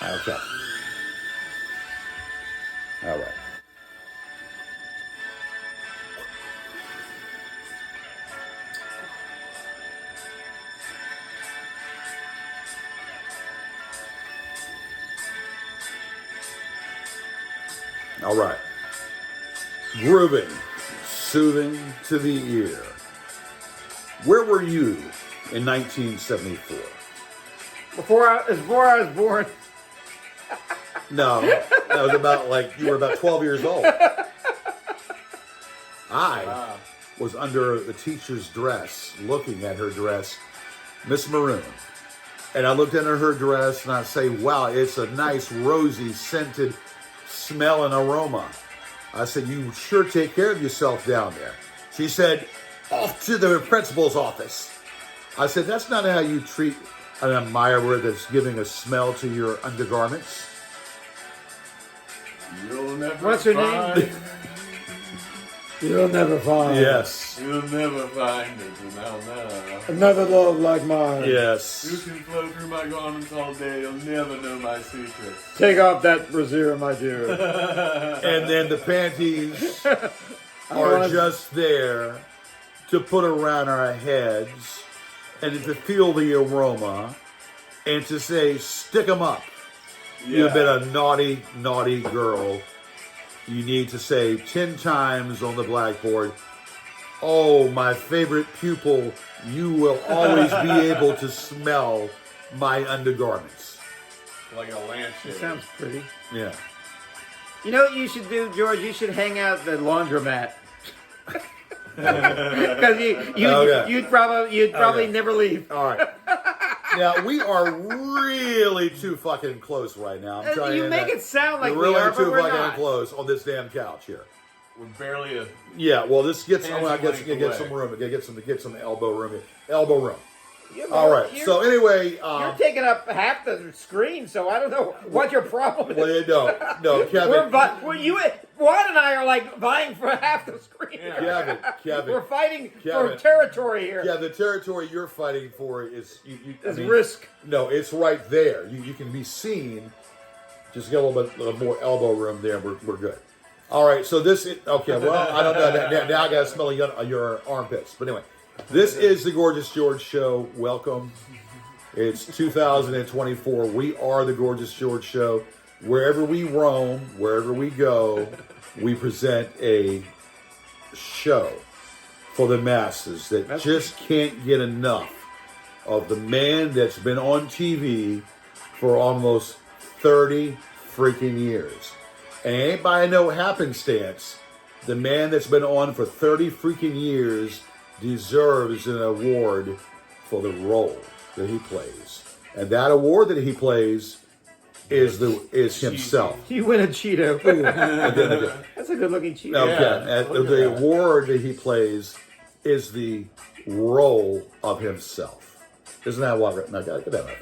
Okay. All right. All right. Grooving, soothing to the ear. Where were you in 1974? Before I was born. No, that was about you were about 12 years old. I was under the teacher's dress, looking at her dress, Miss Maroon. And I looked into her dress and I say, wow, it's a nice rosy scented smell and aroma. I said, you sure take care of yourself down there. She said, off to the principal's office. I said, that's not how you treat an admirer that's giving a smell to your undergarments. You'll never What's her find name? You'll never find. Yes. You'll never find it. No. Another love like mine. Yes. You can flow through my garments all day. You'll never know my secrets. Take off that brassiere, my dear. And then the panties are just there to put around our heads and to feel the aroma and to say, stick 'em up. You've been a naughty, naughty girl. You need to say 10 times on the blackboard, oh, my favorite pupil, you will always be able to smell my undergarments. Like a lampshade. That sounds pretty. Yeah. You know what you should do, George? You should hang out at the laundromat. Because you'd probably never leave. All right. Now, we are really too fucking close right now. I'm telling you make that. it sound like we're really we are, too but we're fucking not. close on this damn couch here. We're barely a... Yeah, well, this gets. I want to get away. some room. Get some elbow room. Elbow room. Yeah, All right. So anyway, you're taking up half the screen, so I don't know what your problem is. well, you don't. No, Kevin. Juan and I are like vying for half the screen. Kevin. We're fighting Kevin. for territory here. Yeah, the territory you're fighting for is risk. No, it's right there. You can be seen. Just get a little bit more elbow room there. We're good. All right. So okay. Well, I don't know. Now I got to smell your armpits. But anyway, this is the Gorgeous George Show. Welcome. It's 2024. We are the Gorgeous George Show. Wherever we roam, wherever we go, we present a show for the masses that just can't get enough of the man that's been on TV for almost 30 freaking years. And ain't by no happenstance, the man that's been on for 30 freaking years deserves an award for the role that he plays. And that award that he plays is himself. You win a Cheeto. That's a good looking Cheeto. Okay. And the award that he plays is the role of himself. Isn't that what? No, get that out.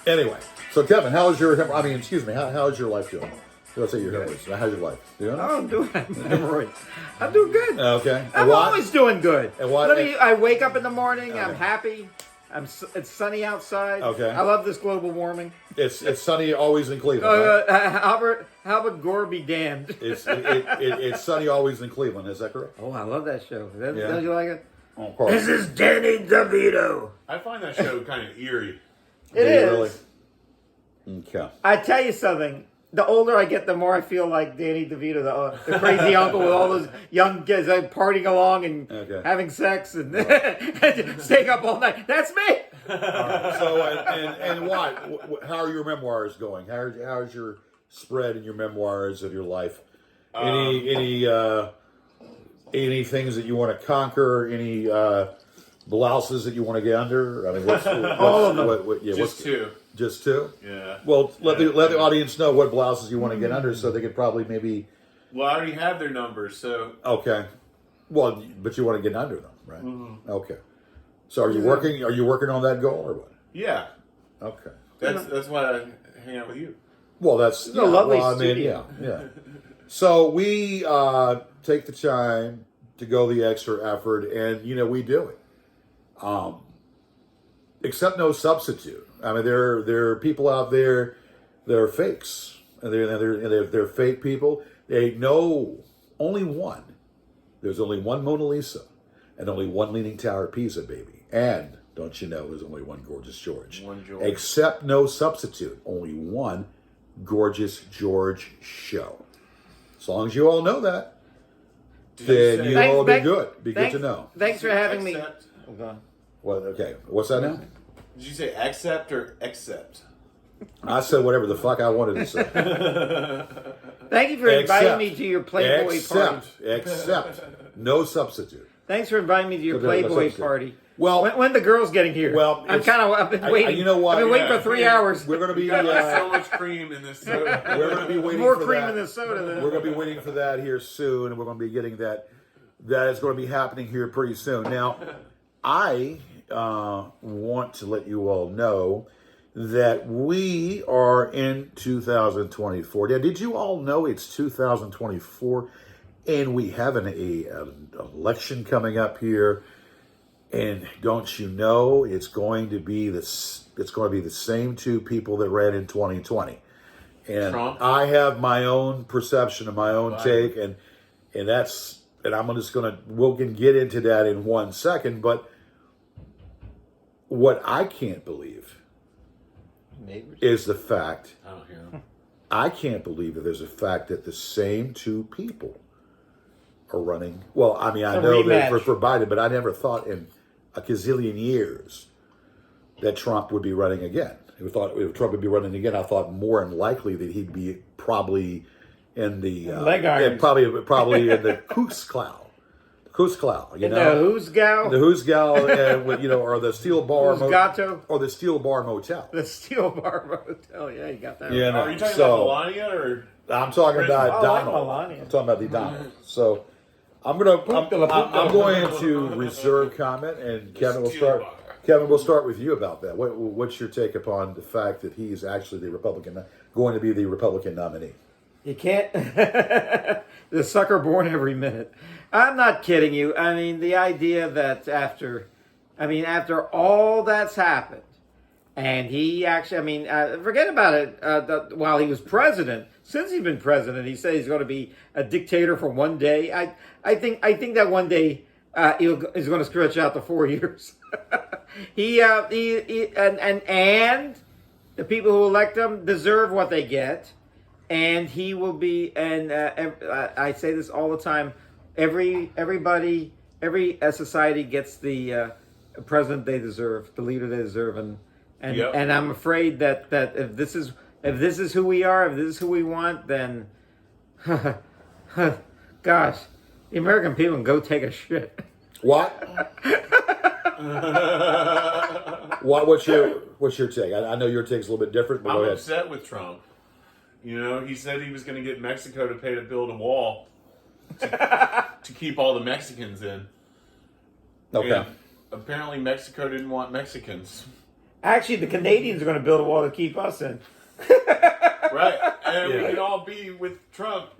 Anyway, so Kevin, how's your life doing? Let's say your hemorrhoids. How's your life? Doing? Oh, I'm doing hemorrhoids. I'm doing good. Okay. I'm always doing good. And what? I wake up in the morning. I'm happy. It's sunny outside. Okay. I love this global warming. It's sunny always in Cleveland. Right? Albert Gore be damned. It's sunny always in Cleveland. Is that correct? Oh, I love that show. Don't you like it? Oh, of course. This is Danny DeVito. I find that show kind of eerie. It is. Really? Okay. I tell you something. The older I get, the more I feel like Danny DeVito, the crazy uncle with all those young kids partying along and having sex and staying up all night. That's me. So, and what? How are your memoirs going? How's your spread in your memoirs of your life? Any things that you want to conquer? Any blouses that you want to get under? I mean, all of them. Just two. Just two? Yeah. Well, let the audience know what blouses you want to get under, so they could probably maybe. Well, I already have their numbers, so. Okay. Well, but you want to get under them, right? Mm-hmm. Okay. So are you working? Are you working on that goal or what? Yeah. Okay. That's why I hang out with you. Well, that's a lovely studio. Yeah. So we take the time to go the extra effort, and we do it. Except no substitute. I mean, there are people out there that are fakes. And they're fake people. They know only one. There's only one Mona Lisa and only one Leaning Tower of Pisa, baby. And don't you know, there's only one Gorgeous George. One George. Except no substitute. Only one Gorgeous George show. As long as you all know that, then you all be good. Be good to know. Thanks for having me. Well, okay. What's that now? Did you say accept or accept? I said whatever the fuck I wanted to say. Thank you for inviting me to your Playboy party. Except no substitute. Thanks for inviting me to your Playboy party. Well, when the girls getting here? Well, I've been waiting. You know what? I've been waiting for 3 hours. We're going to be so much cream in this soda. We're going to be waiting more for cream that. in the soda. We're going to be waiting for that here soon, and we're going to be getting that. That is going to be happening here pretty soon. Now, I want to let you all know that we are in 2024. Now, did you all know it's 2024, and we have an election coming up here? And don't you know it's going to be the same two people that ran in 2020. And Trump? I have my own perception and my own take, and I'm just gonna we'll get into that in 1 second. But what I can't believe is the fact I can't believe that there's a fact that the same two people are running. Well, I mean, I know that for Biden, but I never thought in a gazillion years that Trump would be running again. If Trump would be running again, I thought more than likely that he'd be probably in the probably in the Kusklau, you know, the Hoosgow, or the Steel Bar or the Steel Bar Motel. The Steel Bar Motel, yeah, you got that. Yeah, Are you talking about Melania or? I'm talking about Donald. Melania. I'm talking about the Donald. So I'm going to reserve comment, and Kevin will start. Kevin, we'll start with you about that. What's your take upon the fact that he's actually going to be the Republican nominee? You can't. The sucker born every minute. I'm not kidding you. I mean, the idea that after all that's happened, and he actually, forget about it. While he was president, since he's been president, he said he's going to be a dictator for one day. I think that one day is going to stretch out to 4 years. And the people who elect him deserve what they get, and he will be. And I say this all the time: every society gets the president they deserve, the leader they deserve, and I'm afraid that if this is who we are, if this is who we want, then gosh, the American people can go take a shit. What? What's your take? I know your take's a little bit different, but I'm go ahead. upset with Trump. You know, he said he was going to get Mexico to pay to build a wall to keep all the Mexicans in. Okay. And apparently Mexico didn't want Mexicans. Actually, the Canadians are going to build a wall to keep us in. Right. And we can all be with Trump.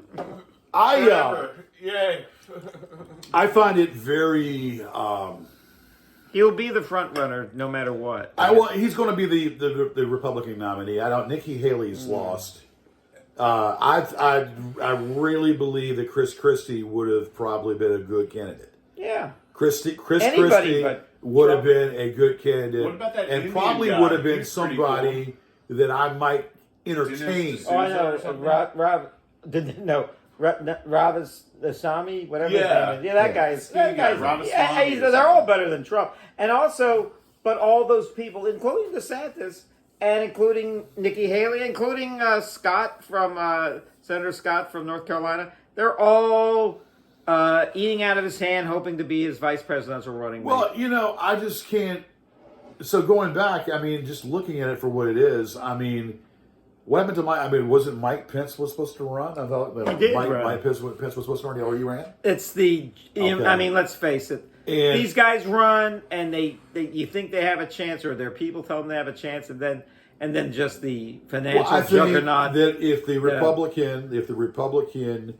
Yay. I find it very. He'll be the front runner no matter what. He's going to be the Republican nominee. Nikki Haley's lost. I really believe that Chris Christie would have probably been a good candidate. Yeah. Chris Christie would have been a good candidate. What about that and Indian probably guy? would have been He's pretty somebody that I might entertain. Oh, I know. Ramaswamy, whatever his name is. Yeah, that guy's. They're all better than Trump. And also, but all those people, including DeSantis, and including Nikki Haley, including Senator Scott from North Carolina, they're all eating out of his hand, hoping to be his vice presidential running mate. Well, I just can't. So going back, just looking at it for what it is, what happened to wasn't Mike Pence was supposed to run? I thought that Mike Pence was supposed to run. Or you ran? It's let's face it. And these guys run, and you think they have a chance, or their people tell them they have a chance, and then just the financial juggernaut. That if the Republican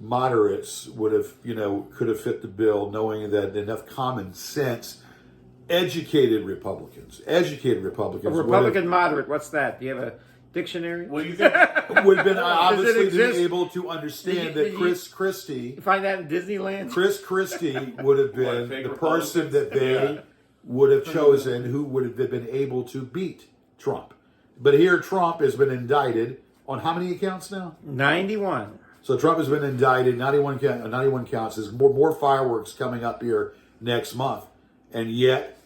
moderates would have, could have fit the bill, knowing that enough common sense educated Republicans. Educated A Republicans. Republican moderate. What's that? Do you have a dictionary? What do you think? would have been obviously exist? been able to understand that Chris Christie. You find that in Disneyland? Chris Christie would have been fake the person Republicans? that they would have chosen who would have been able to beat Trump. But here Trump has been indicted on how many accounts now? 91. So Trump has been indicted, 91 counts. There's more fireworks coming up here next month. And yet,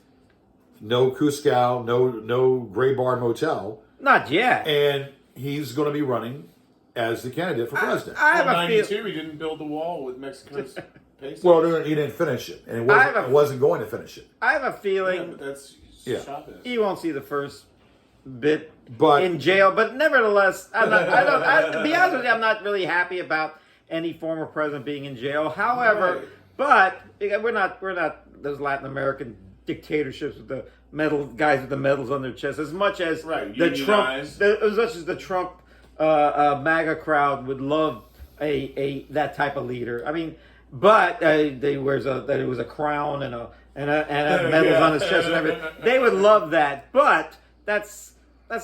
no Cusco, no Gray Bar Motel. Not yet. And he's going to be running as the candidate for president. I have In a '92, feeling. he didn't build the wall with Mexico's pesos. Well, he didn't finish it. And it wasn't going to finish it. I have a yeah, feeling but that's Yeah. Chavez. you won't see the first bit But in jail. But nevertheless, to be honest with you, I'm not really happy about any former president being in jail. However, Right. but we're not those Latin American dictatorships with the guys with the medals on their chest as much as Right, the Trump unionized. as much as the Trump MAGA crowd would love a that type of leader. I mean, but it was a crown and a medals on his chest and everything. They would love that, but that's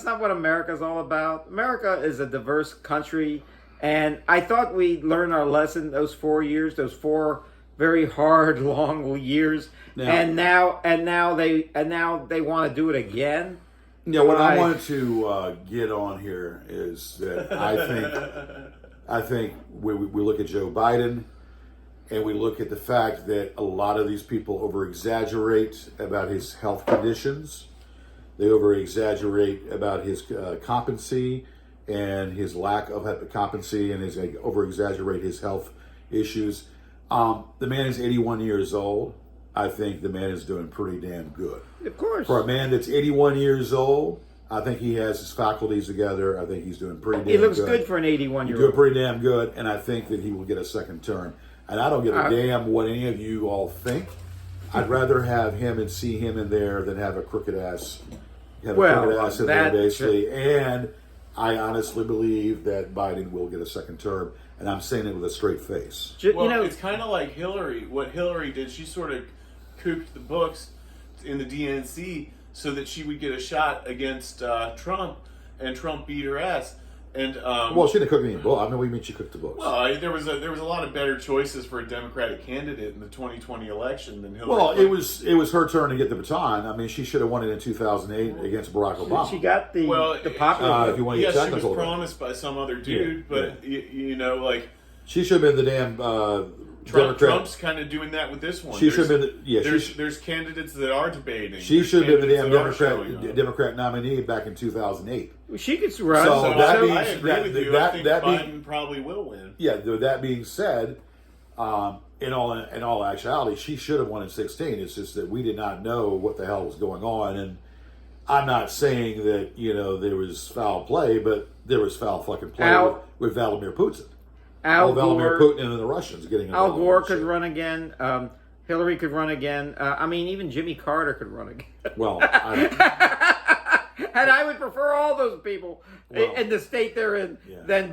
not what America's all about. America is a diverse country, and I thought we learned our lesson those 4 years, those 4 very hard, long years, and now they want to do it again. Yeah, what I wanted to get on here is that I think we look at Joe Biden and we look at the fact that a lot of these people over-exaggerate about his health conditions. They over-exaggerate about his competency and his lack of competency, and over-exaggerate his health issues. The man is 81 years old. I think the man is doing pretty damn good. Of course. For a man that's 81 years old, I think he has his faculties together. I think he's doing pretty damn good. He looks good for an 81-year-old. Doing pretty damn good, and I think that he will get a second term. And I don't give a damn what any of you all think. I'd rather have him and see him in there than have a crooked ass. In there, basically. And I honestly believe that Biden will get a second term, and I'm saying it with a straight face. Well, it's kind of like Hillary. What Hillary did, she sort of cooped the books in the DNC so that she would get a shot against Trump, and Trump beat her ass. And Well, she didn't cook any books. I mean, what do you mean she cooked the books? well, there was a lot of better choices for a Democratic candidate in the 2020 election than Hillary. Well, it was her turn to get the baton. I mean, she should have won it in 2008 against Barack Obama. She got the popular. if you want to get yes, she technical, was promised by some other dude, but you know, like she should have been the damn Democrat. Trump's kind of doing that with this one. She should have been. There's candidates that are debating. She should have been the damn Candidates that are showing up. Democrat nominee back in 2008. She could run. So So that I means- agree with you. I think Biden probably will win. Yeah. That being said, in all actuality, she should have won in 16. It's just that we did not know what the hell was going on, and I'm not saying that there was foul play, but there was foul fucking play with Vladimir Putin. Vladimir Putin and the Russians getting involved. Al Gore could run again. Hillary could run again. I mean, even Jimmy Carter could run again. Well, And I would prefer all those people in the state they're in than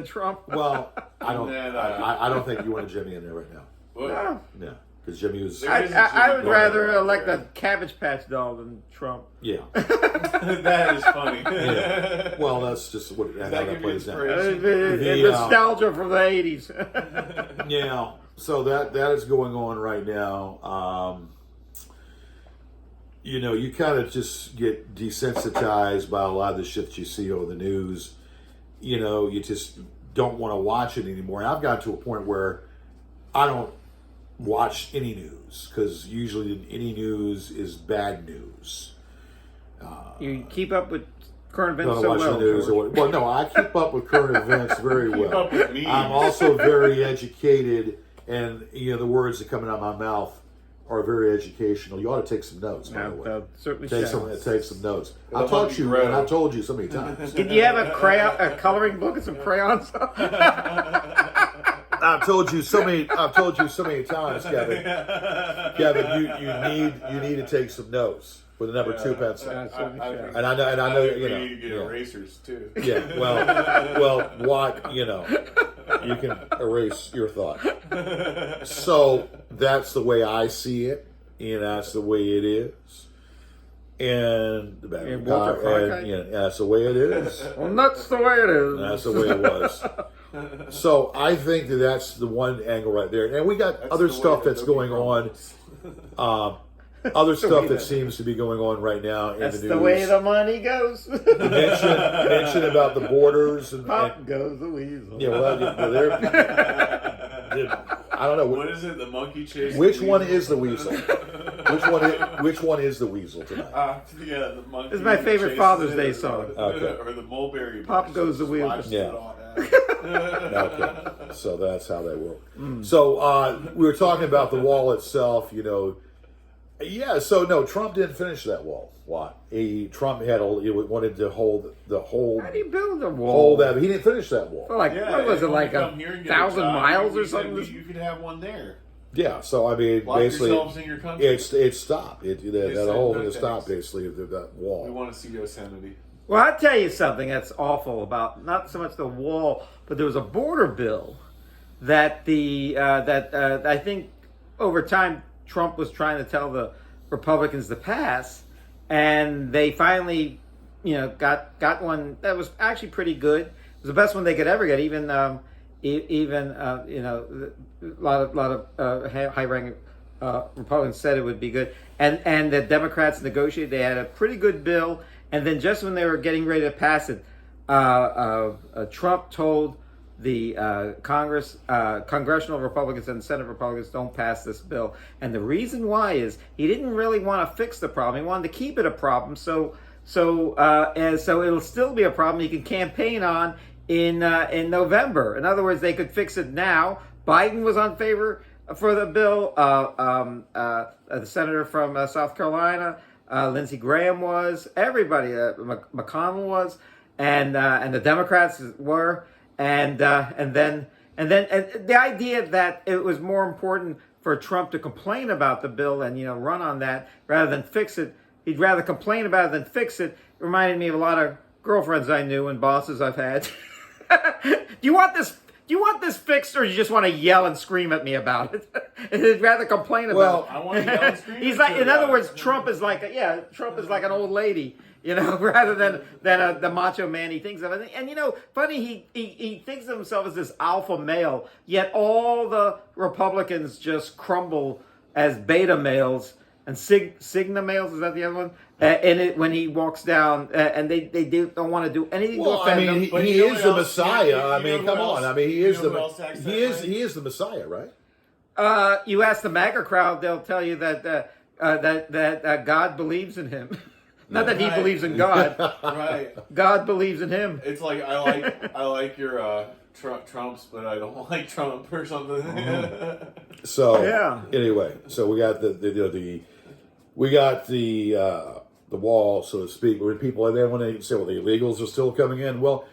Trump. well, I don't think you want a Jimmy in there right now. Well, Yeah, because Jimmy was. I would rather elect a Cabbage Patch doll than Trump. Yeah. that is funny. Yeah. Well, that's just how that give you plays out. inspiration? Nostalgia from the 80s. Yeah. So that is going on right now. You kind of just get desensitized by a lot of the shit that you see over the news. You just don't want to watch it anymore. And I've gotten to a point where I don't watch any news because usually any news is bad news. You keep up with current events Don't so watch well. the news George. well, no, I keep up with current events very Keep well. up with me. I'm also very educated, and the words that come out of my mouth are very educational. You ought to take some notes, by the way. Certainly Take shall. some notes. It'll I've taught help you, you grow. and I've told you so many times. Did you have a coloring book and some crayons? I've told you so many times, Kevin. Kevin, you need to take some notes with a number 2 pencil. And I know we need to get erasers too. Yeah, well, what you can erase your thought. So that's the way I see it. and that's the way it is. And the And Walter Cronkite? that's the way it is. Well, that's the way it is. That's the way it was. So I think that's the one angle right there. And we got other stuff that's going on. Other stuff that seems to be going on right now in That's the news. the way the money goes. mention about the borders and Pop goes the weasel. yeah, well, I don't know. What is it? The monkey chase. Which one is the weasel? Which one is the weasel tonight? Yeah, the monkey. It's my favorite chases Father's it, Day or- song. Okay. Or the mulberry. Pop bush. goes the weasel. Watch Yeah. it on that. Okay, so that's how they work. So we were talking about the wall itself. Yeah. So no, Trump didn't finish that wall. Why? Trump wanted to hold the whole. How do you build a wall? Hold that. He didn't finish that wall. For like, Yeah, what was it, if like you come here and get a 1,000 job, miles we or said something? You could have one there. Yeah. So I mean, Lock basically, yourselves in your country. it stopped. That said whole no thing stopped. thanks. Basically, that We wall. want to see Yosemite. Well, I'll tell you something that's awful about not so much the wall, but there was a border bill that I think over time Trump was trying to tell the Republicans to pass, and they finally, got one that was actually pretty good. It was the best one they could ever get. Even a lot of high-ranking Republicans said it would be good, and the Democrats negotiated. They had a pretty good bill. And then just when they were getting ready to pass it, Trump told the congressional Republicans and Senate Republicans, don't pass this bill. And the reason why is he didn't really want to fix the problem. He wanted to keep it a problem. So it'll still be a problem he can campaign on in November. In other words, they could fix it now. Biden was on favor for the bill. The senator from South Carolina. Lindsey Graham was, everybody, McConnell was, and the Democrats were, and then the idea that it was more important for Trump to complain about the bill and run on that rather than fix it. He'd rather complain about it than fix it. Reminded me of a lot of girlfriends I knew and bosses I've had. Do you want this fixed, or you just want to yell and scream at me about it? He'd rather complain about it. I want to yell and scream. He's like, in other words, Trump is like an old lady, rather than the macho man he thinks of. And funny, he thinks of himself as this alpha male, yet all the Republicans just crumble as beta males and sigma males. Is that the other one? When he walks down, and they don't want to do anything to offend him. He is the Messiah. I mean, come on. I mean, he is the Messiah, right? You ask the MAGA crowd, they'll tell you that God believes in him. Not that he believes in God. Right. God believes in him. It's like I like your Trumps, but I don't like Trump or something. So Yeah. Anyway, so we got the wall, so to speak. When people when they say, well, the illegals are still coming in. Well,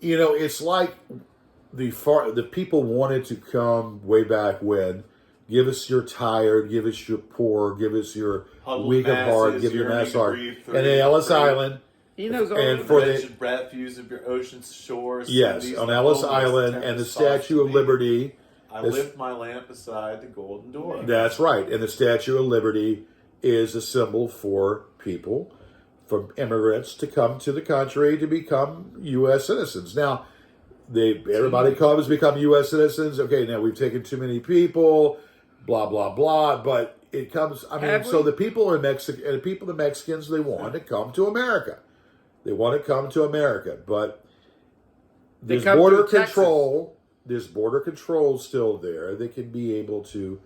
it's like the people wanted to come way back when. Give us your tired, give us your poor, give us your weak of heart, give your mass heart. And then Ellis Island. He knows all And of for it. the refuse of your ocean shores. yes, on Ellis Island and the Statue of Liberty. I lift my lamp beside the golden door. That's right. And the Statue of Liberty is a symbol for people, for immigrants to come to the country to become U.S. citizens. Now, everybody comes become U.S. citizens. Okay, now we've taken too many people, blah, blah, blah. But it comes, so the people in Mexico, and the Mexicans, they want to come to America. They want to come to America. But there's border control. There's border control still there. They can be able to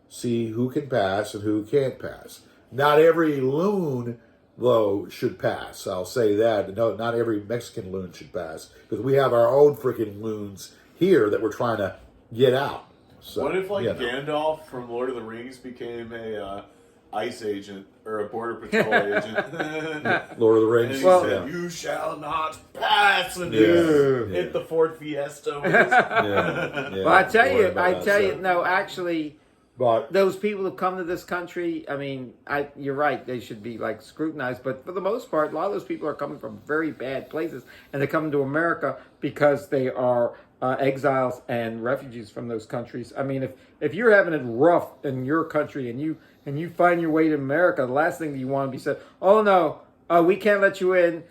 see who can pass and who can't pass. Not every loon, though, should pass. I'll say that. No, not every Mexican loon should pass, because we have our own freaking loons here that we're trying to get out. So, what if Gandalf from Lord of the Rings became a ICE agent or a border patrol agent? Lord of the Rings. And he said, "You shall not pass," and hit the Ford Fiesta. Well, I tell you, no, actually, but those people who come to this country, you're right, they should be scrutinized. But for the most part, a lot of those people are coming from very bad places, and they're coming to America because they are exiles and refugees from those countries. I mean, if you're having it rough in your country and you find your way to America, the last thing that you want to be said, oh no, we can't let you in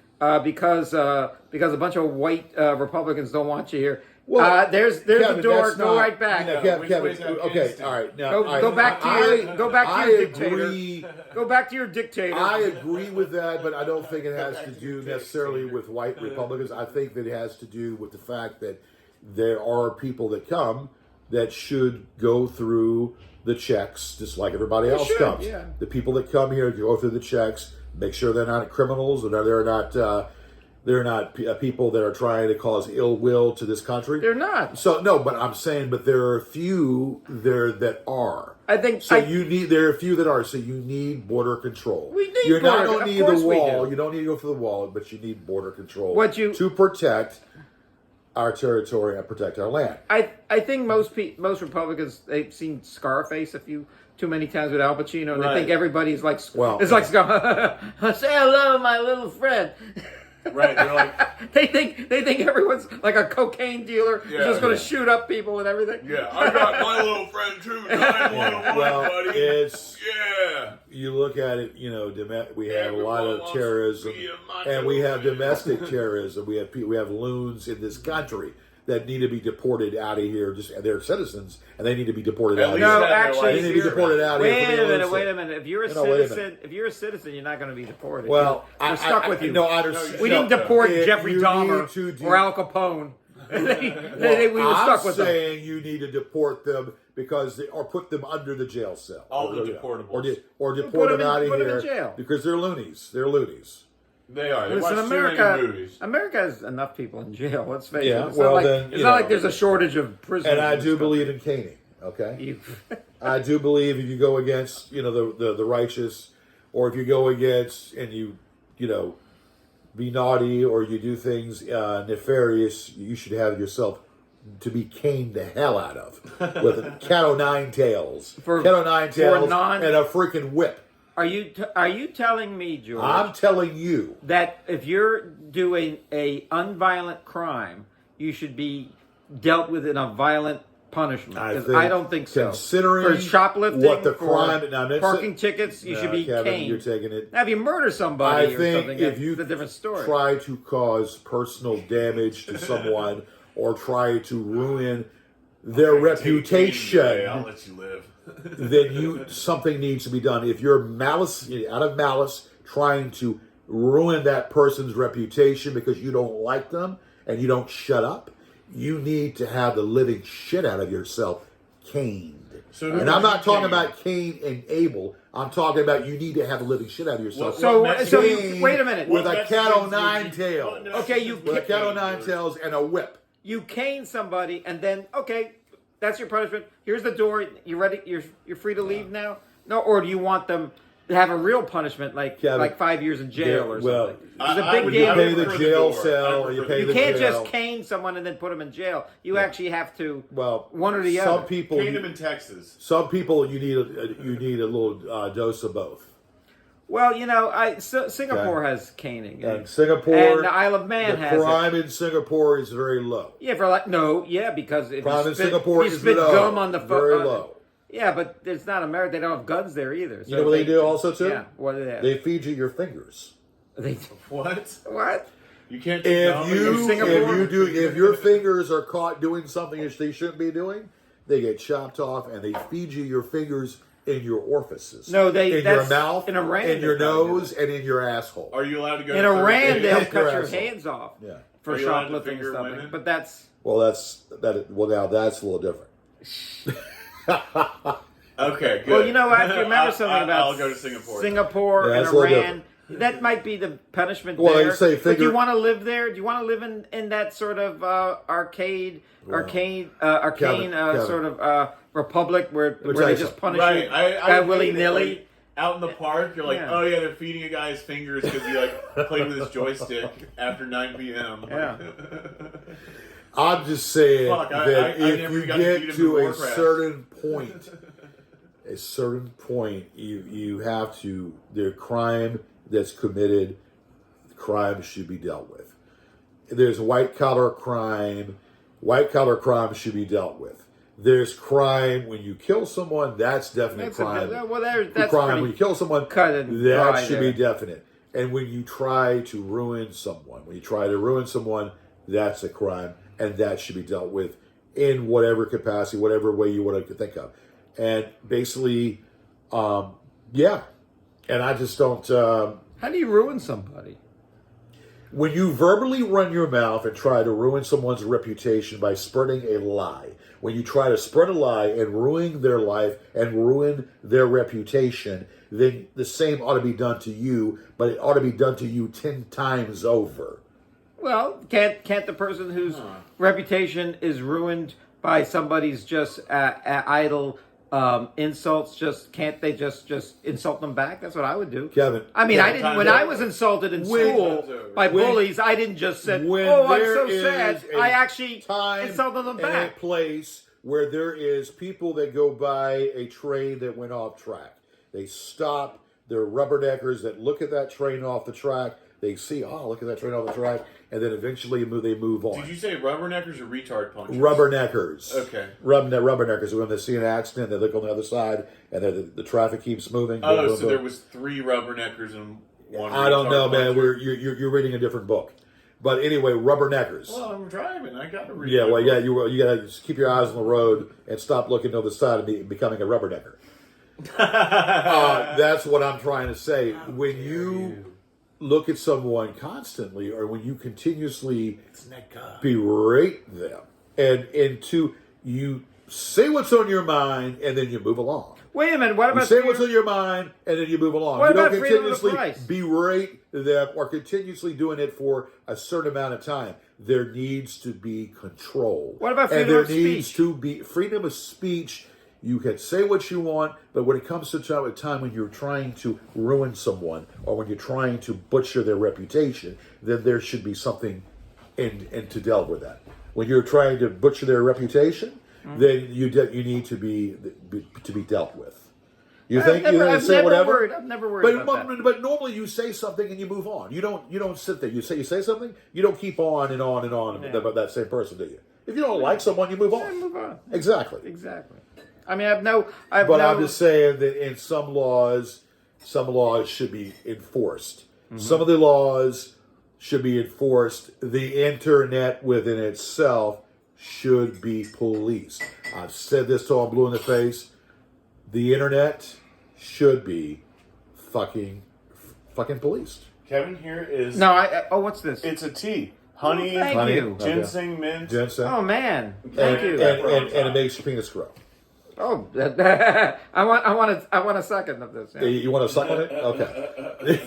because a bunch of white Republicans don't want you here. Well, there's Kevin, the door. that's Go not- right back. Kevin, okay, all right. Now, Go back to your dictator. agree. Go back to your dictator. I agree with that, but I don't think it has to do necessarily with white Republicans. I think that it has to do with the fact that there are people that come that should go through the checks just like everybody else should, comes. yeah. The people that come here go through the checks, make sure they're not criminals, or they're not people that are trying to cause ill will to this country. They're not. So no, but I'm saying, but there are a few there that are. I think So there are a few that are. So you need border control. We need You're not border- going of to need course the we wall. do. You don't need to go through the wall, but you need border control to protect our territory and protect our land. I think most Republicans, they've seen Scarface too many times with Al Pacino, and they think everybody's like, Well, it's like, say hello, my little friend. Right, they're like, they think everyone's like a cocaine dealer who's just going to shoot up people and everything. yeah, I got my little friend too, 911, Well, buddy. it's Yeah. you look at it. We have a lot Everyone of wants terrorism, to be a macho and we have man. domestic terrorism. We have loons in this country that need to be deported out of here. Just they're citizens, and they need to be deported At out of least here. No, that their actually, They need to be life deported here. out of here. Wait for a the minute, own wait a sake. minute. If you're a No, wait a citizen, you're not going to be deported. Well, we're stuck with you. No, I understand. We no, didn't deport if Jeffrey you Dahmer need to do- or Al Capone. we were I'm stuck with them. saying you need to deport them or put them under the jail cell. All the Or deportables. or Put deport them them out of put them here in jail. because they're loonies. They're loonies. They are. They Listen, watch too many America movies. has enough people in jail. Let's face Yeah, it. It's well, not like, then, it's you not know. like there's a shortage of prisoners. And I in do this believe in caning. Okay, country. I do believe if you go against the righteous, or if you go against and you be naughty or you do things nefarious, you should have yourself to be caned the hell out of with a cat o' nine tails, and a freaking whip. Are you telling me, George, I'm telling you. that if you're doing a unviolent crime, you should be dealt with in a violent punishment? Because I don't think so. Considering for shoplifting, what the for crime, now, parking tickets, you should be Kevin, caned. you're taking it. Now, if you murder somebody I or think something, if you that's a different story. try to cause personal damage to someone or try to ruin their I'll reputation, let you live. then something needs to be done. If you're out of malice, trying to ruin that person's reputation because you don't like them and you don't shut up, you need to have the living shit out of yourself caned. And I'm not talking about Cain and Abel. I'm talking about you need to have the living shit out of yourself. So Caned wait a minute. with a What cat o' Mexicans nine did you- tails. what Okay, With a cat o' nine tails and a whip. You cane somebody, and then that's your punishment. Here's the door. You ready? You're free to leave now. No, or do you want them to have a real punishment, like Kevin, 5 years in jail or well, something? There's a I big would- You deal. I pay would the prefer jail door. cell, I or you prefer pay You the can't jail. just cane someone and then put them in jail. You actually have to. Well, one or the some other. people, Cane them in Texas. some people, you need a little dose of both. Well, Singapore has caning, And Singapore, and the Isle of Man the has it. crime in Singapore is very low. Yeah, because if Crime you in spit, Singapore you is spit low, gum on the very low. Yeah, but it's not America. They don't have guns there either. So You know what they do also too? Yeah, what do they have? They feed you your fingers. What? What? You can't take gum in Singapore? If your fingers are caught doing something that they shouldn't be doing, they get chopped off and they feed you your fingers in your orifices. No, in your that's- mouth, in Iran in your they probably do nose, and in your asshole. Are you allowed to go In to Iran, third they'll base? cut your asshole. hands off Yeah. for Are you allowed to shoplifting or finger something. women? But that's Well, now that's a little different. Okay, good. well, you know what? You remember something about I'll go to Singapore. Singapore Yeah, and that's a little Iran. That might be the punishment Well, there. you say But do you figure- want to live there? Do you want to live in that sort of arcane Kevin. sort of republic where tell they you just something. punish Right, you I willy hate it, nilly? like, out in the park, you're like, Yeah. oh yeah, they're feeding a guy's fingers because he played with his joystick after 9 p.m. Yeah. I'm just saying Fuck, that I if never you got to beat get him to in a Warcraft. certain point, you have to. The crime that's committed, the crime should be dealt with. There's white collar crime, white-collar crime should be dealt with. There's crime when you kill someone. That's definite crime. That's crime when you kill someone. cut and That dry should there. be definite. And when you try to ruin someone, that's a crime, and that should be dealt with in whatever capacity, whatever way you want to think of. And basically, yeah. And I just don't. How do you ruin somebody? When you verbally run your mouth and try to ruin someone's reputation by spreading a lie, when you try to spread a lie and ruin their life and ruin their reputation, then the same ought to be done to you, but it ought to be done to you 10 times over. Well, can't the person whose reputation is ruined by somebody's just idle insults, can't they just insult them back? That's what I would do. Kevin. I mean, I didn't. When I was insulted in school by bullies, I didn't just say, "Oh, I'm so sad." I actually insulted them back. And a place where there is people that go by a train that went off track. They stop. They're rubberneckers that look at that train off the track. They see, oh, look at that train off the track, and then eventually they move on. Did you say rubberneckers or retard punchers? Rubberneckers. Okay. Rubberneckers. When they see an accident, they look on the other side, and then the traffic keeps moving. Oh, so there was 3 rubberneckers and 1 I don't know, man. puncher. You're reading a different book. But anyway, rubberneckers. Well, I'm driving. I got to read. Yeah, well, you got to keep your eyes on the road and stop looking to the side and becoming a rubbernecker. That's what I'm trying to say. When you look at someone constantly, or when you continuously berate them, and you say what's on your mind, and then you move along. Wait a minute. What about you say what's on your mind, and then you move along. What you don't about freedom of the continuously press? berate them or continuously doing it for a certain amount of time. There needs to be control. What about freedom and there of needs speech? to be freedom of speech. You can say what you want, but when it comes to a time when you're trying to ruin someone or when you're trying to butcher their reputation, then there should be something in to deal with that. When you're trying to butcher their reputation, then you need to be dealt with. You think I've say never whatever? worried. I've never worried about that. But normally you say something and you move on. You don't sit there. You say something. You don't keep on and on and on about that same person, do you? If you don't like someone, you move on. Yeah, move on. Exactly. I mean, I'm just saying that in some laws should be enforced. Mm-hmm. Some of the laws should be enforced. The internet within itself should be policed. I've said this till I'm blue in the face. The internet should be fucking policed. Kevin here is... No, what's this? It's a tea. Honey, thank you. ginseng, mint. Ginseng. Oh, man. Thank you. And it makes your penis grow. Oh, I want a second of this. Yeah. You want to suck on it? Okay.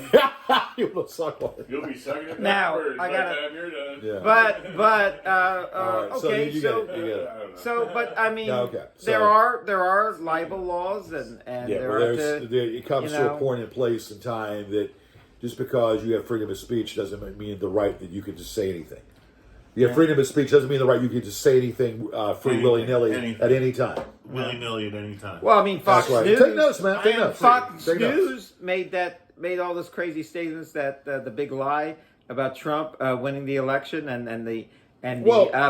You want to suck on it? You'll be sucking it Now, backwards I by gotta- the time you're done. Yeah. But All right, okay, you so get it. You get it. so but I mean, Yeah, okay. So- there are libel laws and Yeah, there well, are it comes you to know. a point in place and time that just because you have freedom of speech doesn't mean the right that you can just say anything. You have freedom of speech doesn't mean the right you can just say anything willy-nilly at any time. Willy-nilly at any time. Well, I mean, Fox That's right. News. Take notes, man. Take notes. Fox Take notes. News made all this crazy statements that the big lie about Trump winning the election and the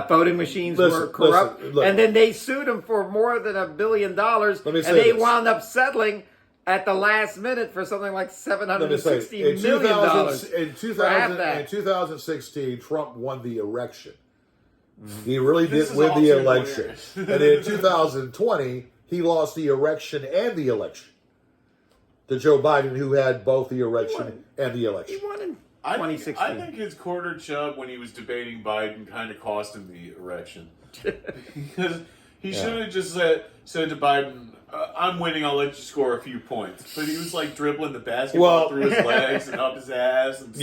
voting machines were corrupt, listen, and then they sued him for more than $1 billion, and they wound up settling at the last minute for something like $760 million. In 2016, Trump won the election. He really This did is win all the too election. hilarious. And in 2020, he lost the election and the election to Joe Biden, who had both the election and the He election. won in I 2016. think his quarter chub when he was debating Biden kind of cost him the election. Because he should have just said to Biden, I'm winning, I'll let you score a few points. But he was like dribbling the basketball through his legs and up his ass. And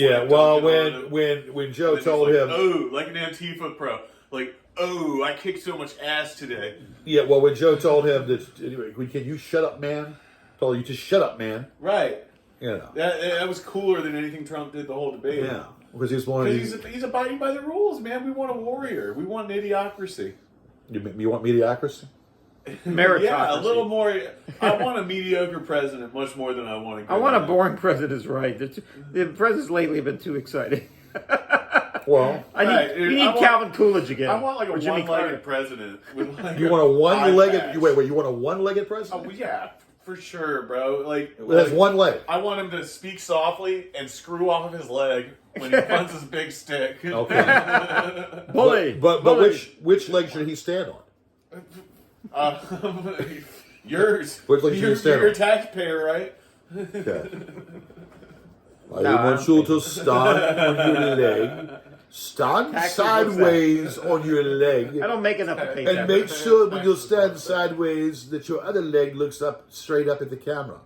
when Joe told him... Oh, like an Antifa pro. Like, oh, I kicked so much ass today. Yeah, well, when Joe told him that, anyway, can you shut up, man? Told you to shut up, man. Right. You know. That was cooler than anything Trump did the whole debate. Yeah. Because he's one of these... He's abiding by the rules, man. We want a warrior. We want an idiocracy. You want mediocrity? Meritocracy. Yeah, a little more. I want a mediocre president much more than I want a good I want a one. boring president, is right. The presidents lately have been too exciting. Well, we need Calvin Coolidge again. I want like a or Jimmy Carter. one-legged president. With like you want a one-legged? Wait. You want a one-legged president? Oh yeah, for sure, bro. Like That's one leg. I want him to speak softly and screw off of his leg when he punches his big stick. Okay. Bully. But Bully. which leg should he stand on? Yours. Which leg should he stand You're on? a taxpayer, right? Okay. I No, want you to stand on your leg. Stand Taxes, sideways on your leg. I don't make enough to pay And taxes. make sure when you stand sideways that your other leg looks up straight up at the camera.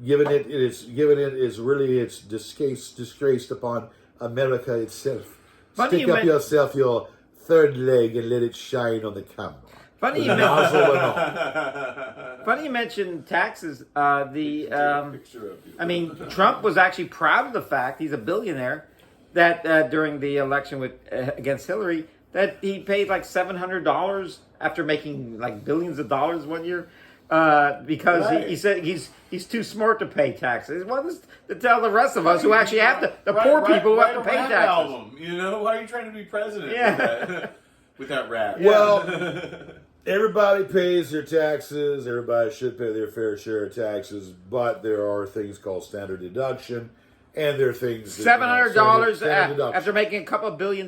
Given it is really it's disgraced upon America itself. Funny Stick you up men- yourself your third leg and let it shine on the camera. Funny The you, nozzle and all. funny you mentioned taxes. Picture of you. I mean, Trump was actually proud of the fact he's a billionaire that during the election against Hillary that he paid like $700 after making like billions of dollars one year because Right. he said he's too smart to pay taxes. What is to tell the rest of us who actually have to the poor people who have to pay rap taxes? album, you know, why are you trying to be president? Yeah. With that rap. Well, everybody pays their taxes. Everybody should pay their fair share of taxes, but there are things called standard deduction, and there are things that, $700 standard deduction. after making a couple of $1 billion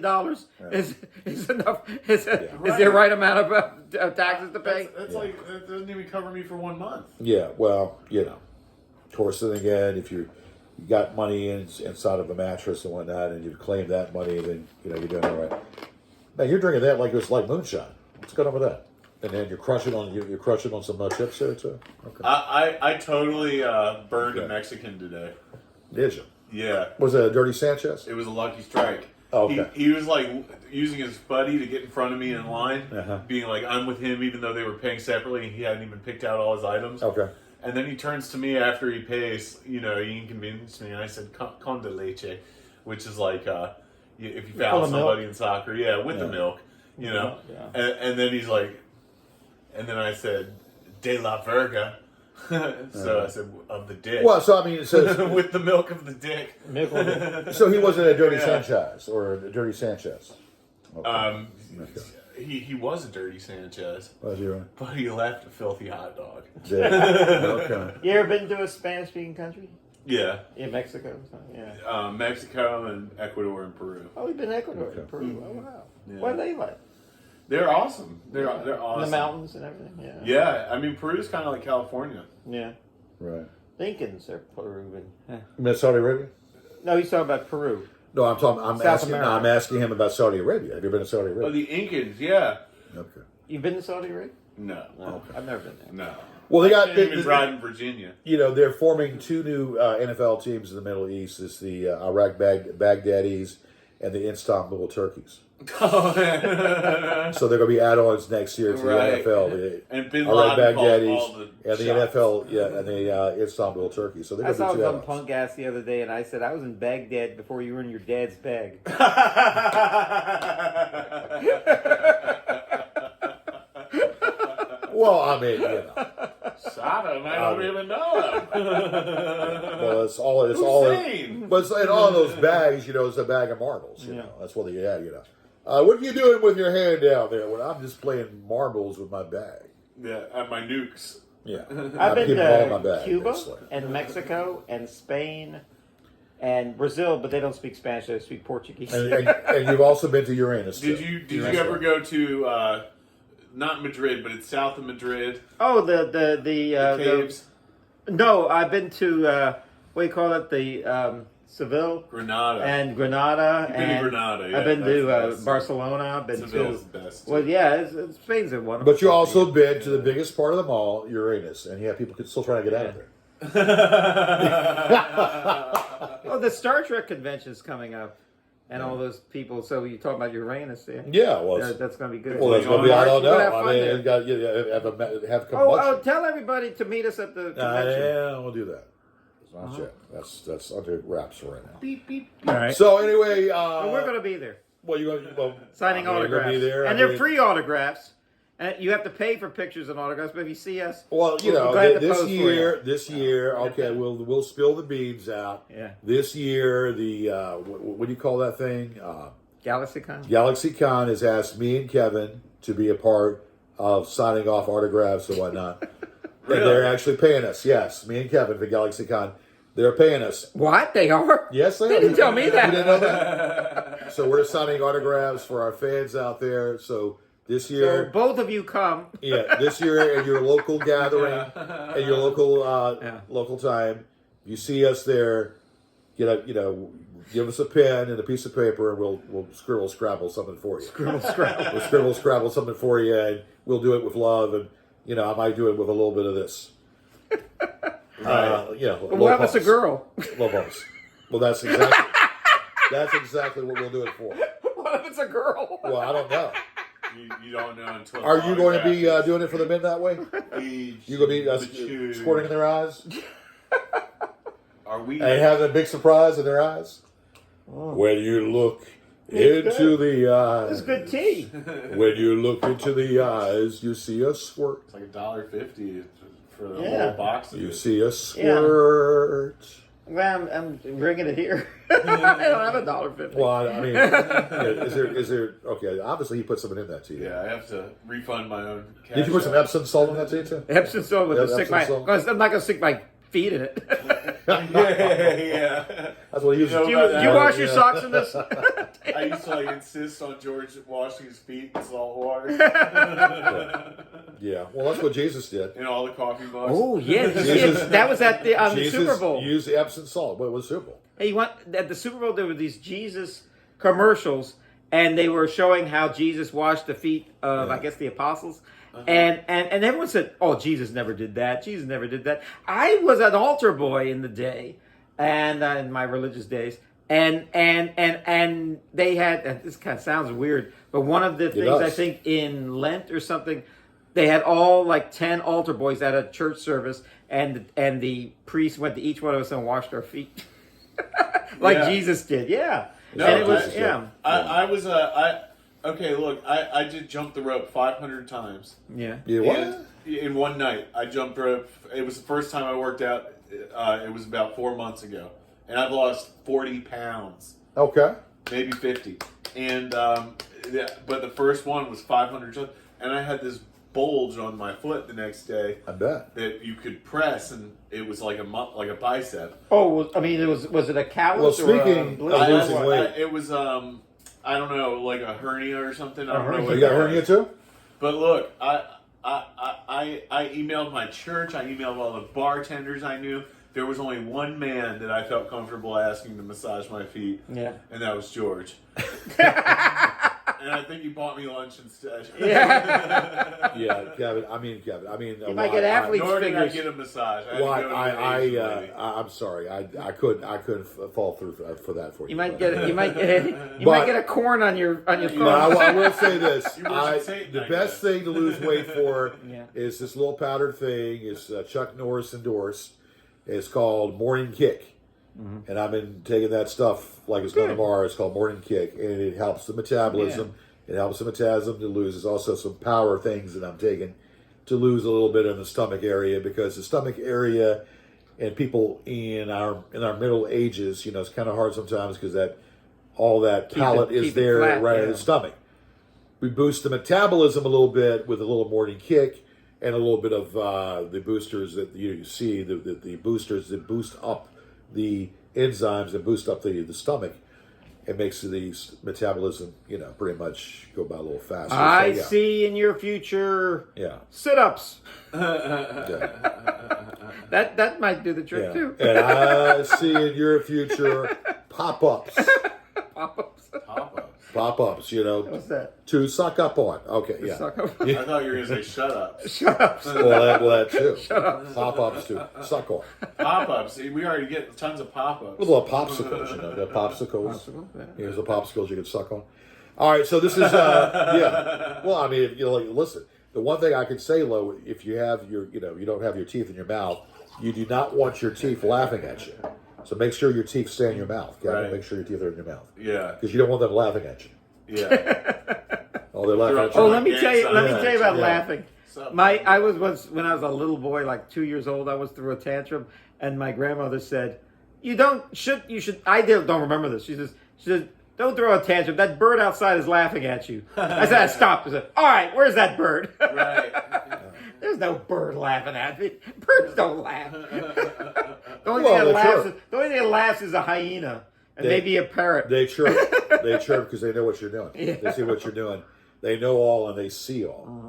is enough. Is the right amount of taxes to pay? That's like that doesn't even cover me for 1 month. Yeah, well, of course, then again, if you got money inside of a mattress and whatnot, and you claim that money, then you're doing all right. Now you're drinking that like it's like moonshine. What's going on with that? And then you're crushing on some chips there too. Okay. I totally burned a Mexican today. Did you? Yeah, Was it a Dirty Sanchez? it was a lucky strike. Oh, okay. He was like using his buddy to get in front of me in line, Uh-huh. being like, I'm with him, even though they were paying separately and he hadn't even picked out all his items. Okay. And then he turns to me after he pays, he inconvenienced me, and I said, con de leche, which is like, if you foul the milk? somebody in soccer, with the milk, Yeah. And then he's like, and then I said, de la verga. So I said, of the dick. Well, so I mean, so With the milk of the dick. so he wasn't a Dirty Yeah. Sanchez or a Dirty Sanchez. Okay. He was a dirty Sanchez, Was he right? but he left a filthy hot dog. Yeah. Okay. You ever been to a Spanish-speaking country? Yeah. In Mexico or something? Yeah. Mexico and Ecuador and Peru. Oh, we've been to Ecuador Okay. and Peru. Oh, wow. Yeah. What are they like? They're awesome. They're In awesome. the mountains and everything? Yeah. Yeah, I mean Peru's kind of like California. Yeah. Right. Incans are Peruvian. Yeah. You met Saudi Arabia? No, he's talking about Peru. No, I'm South asking. America. I'm asking him about Saudi Arabia. Have you been to Saudi Oh, Arabia? the Incans, yeah. Okay. You've been to Saudi Arabia? No, No, I've never been there. no. Well, they got I can't even drive in Virginia. they're forming two new NFL teams in the Middle East. It's the Iraq Baghdadis and the Istanbul Turkeys. So they're going to be add-ons next year to Right. the NFL. And Bin Iraq Laden called all Baghdadis the and the shots. NFL, and the Istanbul Turkeys. So they're I going saw to be two some add-ons. punk ass the other day, and I said I was in Baghdad before you were in your dad's bag. Well, I mean, Sodom, I don't even know him. well, it's all Hussein. but in all those bags, it's a bag of marbles. You Yeah. know, that's what they had. What are you doing with your hand down there? When I'm just playing marbles with my bag. Yeah, at my nukes. Yeah, I've been keeping all in my to bag, Cuba basically. and Mexico and Spain and Brazil, but they don't speak Spanish; they speak Portuguese. And you've also been to Uranus. Did too. you Uranus. ever go to not Madrid, but it's south of Madrid? Oh, The caves, no, I've been to what do you call it? The Seville Granada. and Granada. You've been to and Granada, yeah, I've been that's to the best. Barcelona. I've been Seville's to the best. well, yeah, Spain's a wonderful. But you also been to the biggest part of them all, Uranus, and people still trying to get out of there. Oh, the Star Trek convention's coming up, and all those people. So you talk about Uranus there. Yeah, well, That's going to be good. well, that's going to be. I don't We're know. gonna have I fun mean, there. you got have Oh, combustion. tell everybody to meet us at the convention. Yeah, we'll do that. It's not yet. That's under wraps right now. Beep, beep, beep. All right. So anyway, But we're going to be there. Well, you're going. Well, Signing I mean, you're autographs. gonna be there. And I they're mean, free autographs. And you have to pay for pictures and autographs, but if you see us, Well, you we're know, glad to this pose for year, you. okay, we'll spill the beans out. Yeah. This year, the what do you call that thing? GalaxyCon. GalaxyCon has asked me and Kevin to be a part of signing off autographs and whatnot. Really? And they're actually paying us. Yes, me and Kevin for GalaxyCon, they're paying us. What? They are? Yes, they They are. didn't tell me You that. didn't know that? So we're signing autographs for our fans out there. So this So year, both of you come. this year at your local gathering, at your local Yeah. local time, you see us there. Give us a pen and a piece of paper, and we'll scribble scrabble something for you. Scribble, scrabble. We'll scribble scrabble something for you, and we'll do it with love, and I might do it with a little bit of this. But what if it's a girl? Low bumps. Well, that's exactly what we'll do it for. What if it's a girl? Well, I don't know. You don't know until. Are you going to be doing it for the men that way? You going to be squirting in their eyes Are we? and having a big surprise in their eyes? When you look into the eyes, It's good tea. when you look into the eyes, you see a squirt. It's like $1.50 for the Yeah. whole box. Of You it. see a squirt. Well, I'm bringing it here. I don't have $1.50. Well, I mean, is there? Okay, obviously he put something in that tea. Yeah, I have to refund my own. Cash Did you put some out. Epsom salt in that tea too? Epsom salt with Yeah, the stick Epsom my. salt. 'Cause I'm not gonna stick my feet in it. Yeah. That's what he uses. You know Do you, about do that? you wash your socks in this? I used to insist on George washing his feet in salt water Yeah, well, that's what Jesus did. in all the coffee mugs. Oh yeah, Jesus- that was at the Jesus Super Bowl. used Epsom salt. What was Super Bowl? Hey, at the Super Bowl there were these Jesus commercials, and they were showing how Jesus washed the feet of I guess the apostles. And everyone said, "Oh, Jesus never did that. Jesus never did that." I was an altar boy in the day, and in my religious days, and they had. And this kind of sounds weird, but one of the things does. I think in Lent or something, they had all like 10 altar boys at a church service, and the priest went to each one of us and washed our feet, like Yeah. Jesus did. Yeah, No, and it was Jesus did. yeah. I was okay. Look, I did jump the rope 500 times. Yeah. You what? And in one night, I jumped rope. It was the first time I worked out. It was about 4 months ago, and I've lost 40 pounds, Okay. maybe 50. And but the first one was 500 jumps, and I had this bulge on my foot the next day I bet. that you could press, and it was like a bicep. Oh, I mean, was it a callus? Well, or speaking a of blister? losing weight. It was I don't know, like a hernia or something. I don't know. hernia. what You got it hernia was. too? But look, I emailed my church. I emailed all the bartenders I knew. There was only one man that I felt comfortable asking to massage my feet. Yeah. And that was George. And I think he bought me lunch instead. Yeah. Yeah, Kevin. I mean, You might get athletes Nor did I fingers. get a massage. I had to Well, go to an Asian lady. I'm sorry. I couldn't fall through for that for you. You might get you But- might get a corn on your thumb. No, I will say this. You worship Satan, The I best guess. thing to lose weight for Yeah. is this little powdered thing. It's Chuck Norris endorsed. It's called Morning Kick. And I've been taking that stuff like it's no tomorrow. It's called Morning Kick. And it helps the metabolism. It helps the metabolism to lose. There's also some power things that I'm taking to lose a little bit in the stomach area, because the stomach area and people in our middle ages, it's kind of hard sometimes because all that palate is keep it there flat, right in yeah. the stomach. We boost the metabolism a little bit with a little Morning Kick and a little bit of the boosters that you see, the boosters that boost up the enzymes and boost up the stomach. It makes the metabolism, pretty much go by a little faster. I So, yeah. see in your future Yeah. sit-ups. Yeah. That might do the trick Yeah. too. And I see in your future pop-ups. Pop-ups. Pop-ups. Pop-ups, What's that? to suck up on. Okay, yeah. Suck up. I thought you were going to say shut up. Shut up. Well, that too. Pop-ups to suck on. Pop-ups. We already get tons of pop-ups. With little popsicles, the popsicles. Popsicle, yeah. Here's the popsicles you can suck on. All right, so this is, yeah. Well, I mean, listen, the one thing I can say, Lo, if you have you don't have your teeth in your mouth, you do not want your teeth laughing at you. So make sure your teeth stay in your mouth. Okay? Right. Make sure your teeth are in your mouth. Yeah. Because you don't want them laughing at you. Yeah. Oh, they're laughing at you. Oh, let me tell you. Let me tell you about Yeah. laughing. I was once when I was a little boy, like 2 years old. I was through a tantrum, and my grandmother said, you should." I don't remember this. She says, "Don't throw a tantrum. That bird outside is laughing at you." I said, "I stopped." I said, "All right, where's that bird?" Right. There's no bird laughing at me. Birds don't laugh. The only thing that laughs is a hyena and maybe a parrot. They chirp. They chirp because they know what you're doing. Yeah. They see what you're doing. They know all and they see all. Uh-huh.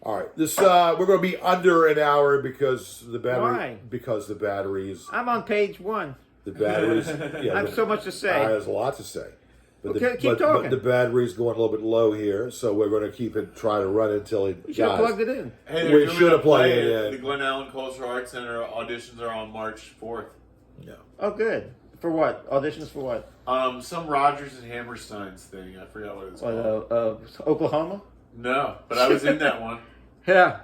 All right, this we're going to be under an hour because the battery. Why? Because the batteries. I'm on page 1. The batteries. Yeah, I have so much to say. There's a lot to say. But Keep talking. But the battery's going a little bit low here, so we're going to try to run it until it You should have dies. plugged it in. Hey, We should have plugged it in. The Glen Allen Cultural Arts Center auditions are on March 4th. No. Oh, good. For what? Auditions for what? Some Rogers and Hammerstein's thing. I forgot what it's called. Oklahoma? No, but I was in that one. Yeah.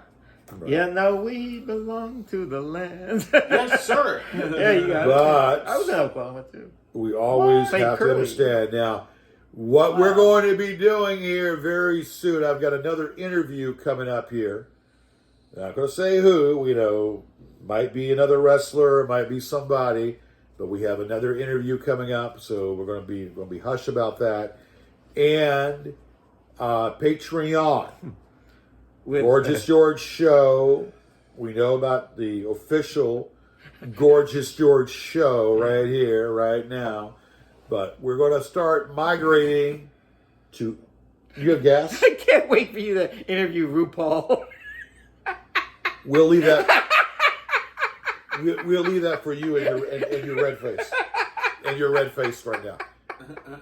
Right. Yeah, no, we belong to the land. Yes, sir. Yeah, you got But it. I was in Oklahoma, too. we always St. have Curly. to understand now what we're going to be doing here very soon. I've got another interview coming up here. Not going to say who, might be another wrestler, might be somebody, but we have another interview coming up, so we're going to be hush about that. And Patreon, Gorgeous George show. We know about the official Gorgeous George show right here, right now. But we're going to start migrating to. You have gas? I can't wait for you to interview RuPaul. We'll leave that. We'll leave that for you and your red face. And your red face right now.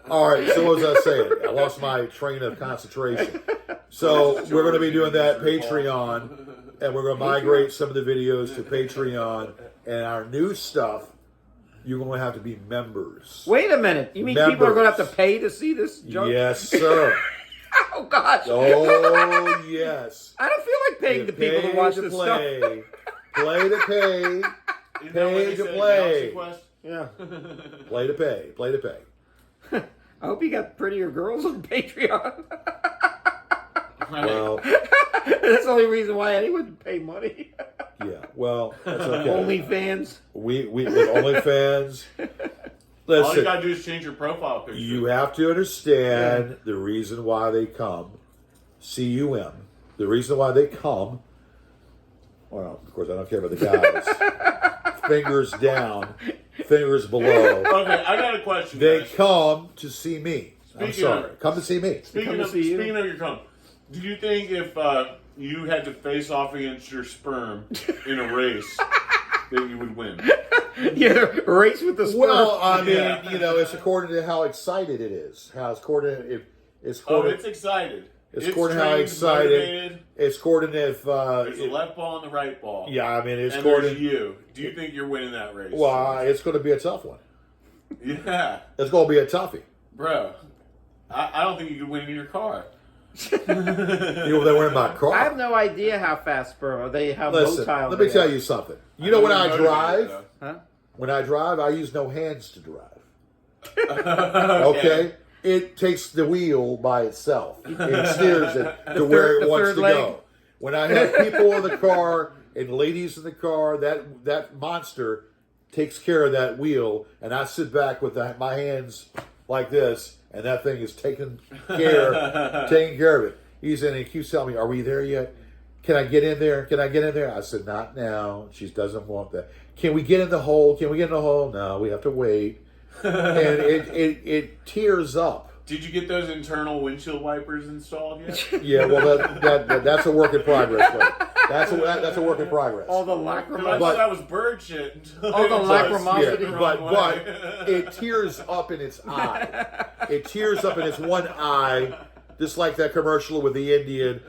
All right. So what was I saying? I lost my train of concentration. So we're going to be doing that Patreon, and we're going to migrate some of the videos to Patreon, and our new stuff. You're going to have to be members. Wait a minute. You mean people are going to have to pay to see this joke? Yes, sir. Oh, gosh. Oh, yes. I don't feel like paying the people to watch this stuff. Play to pay. Isn't that what Pay they to said in play. Galaxy Quest? Yeah. Play to pay. Play to pay. I hope you got prettier girls on Patreon. Well, That's the only reason why anyone would pay money. yeah. Well, that's okay. OnlyFans. We with OnlyFans. All Listen, you gotta do is change your profile picture. you have to understand the reason why they come. CUM. The reason why they come. Well, of course, I don't care about the guys. Fingers down, fingers below. Okay, I got a question. They guys. come to see me. I'm Speaking sorry. of- Come to see me. Speaking of your cum, do you think if you had to face off against your sperm in a race, that you would win? Yeah, race with the sperm. Well, I mean, Yeah. it's according to how excited it is. How it's according it's Oh, according, it's excited. it's according to how trained, excited. motivated. It's according if There's a left ball and the right ball. yeah, I mean it's And there's according. you. Do you think you're winning that race? Well, it's going to be a tough one. Yeah. It's going to be a toughie. Bro, I don't think you could win in your car. You know they were in my car. I have no idea how fast sperm are. They have Listen, motile. let me tell you something. You know when I drive, Huh? when I drive, I use no hands to drive. Okay? It takes the wheel by itself. It steers it to where it wants third to leg. go. When I have people in the car and ladies in the car, that monster takes care of that wheel, and I sit back with my hands like this, and that thing is taking care of it. He's in and he keeps telling me, "Are we there yet? Can I get in there? Can I get in there?" I said, "Not now." She doesn't want that. "Can we get in the hole? Can we get in the hole?" "No, we have to wait." And it tears up. Did you get those internal windshield wipers installed yet? Yeah, well, that's a work in progress. Though. That's a work in progress. All the I lacrimosity. thought that was bird shit. Until All the it started lacrimosity. steering Yeah, the but wrong way. it tears up in its eye. It tears up in its one eye, just like that commercial with the Indian